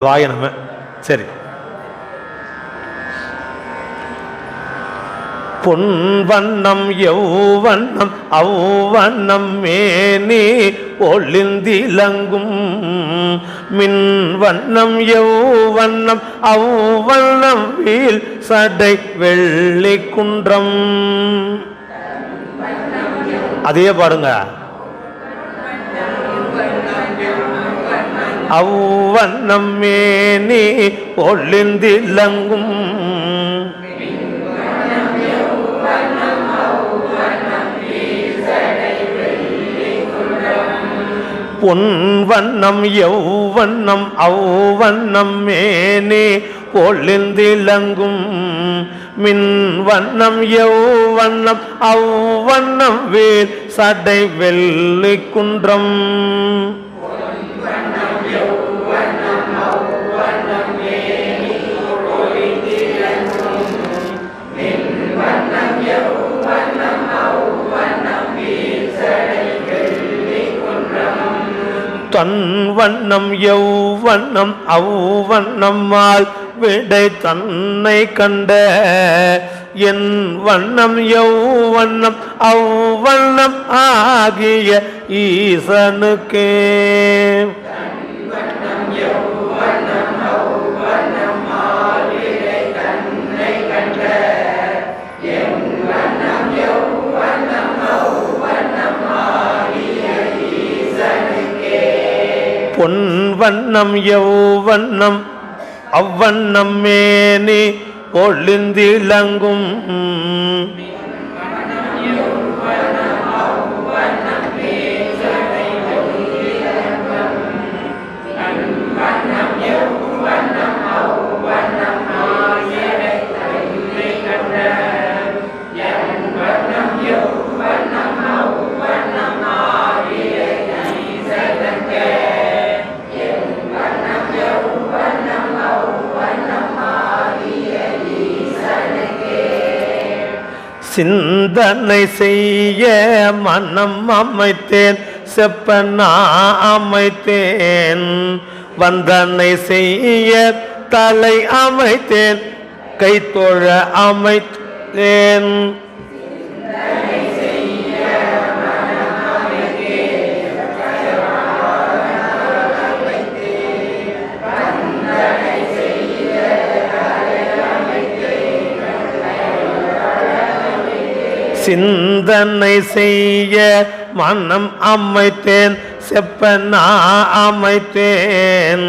வாய நம்ம சரி. பொன் வண்ணம் எவ்வண்ணம் அவ்வண்ணம் மேனி ஒளிந்திலங்கும் மின் வண்ணம் எவ்வண்ணம் அவ்வண்ணம் வீல் சடை வெள்ளி குன்றம். அதையே பாடுங்க. அவ்வண்ணம் மேனி ஒளிந்திலங்கும் பொன் வண்ணம் எவ்வண்ணம் அவ்வண்ணம் மேனி ஒளிந்திலங்கும் மின் வண்ணம் எவ்வண்ணம் அவ்வண்ணம் வேல் சடை வெள்ளி குன்றம். தன் வண்ணம் எவ்வண்ணம் அவ்வண்ணம் மால் விடை தன்னை கண்ட என் வண்ணம் எவ்வண்ணம் அவ்வண்ணம் ஆகிய ஈசனுக்கே. பொன் வண்ணம் எவ்வண்ணம் அவ்வண்ணம் மேனி ஒளிந்திலங்கும் சிந்தனை செய்ய மனம் அமைத்தேன் செப்பனா அமைத்தேன் வந்தனை செய்ய தலை அமைத்தேன் கைத்தொழ அமைத்தேன். சிந்தனை செய்ய மனம் அமைத்தேன் செப்பனா அமைத்தேன்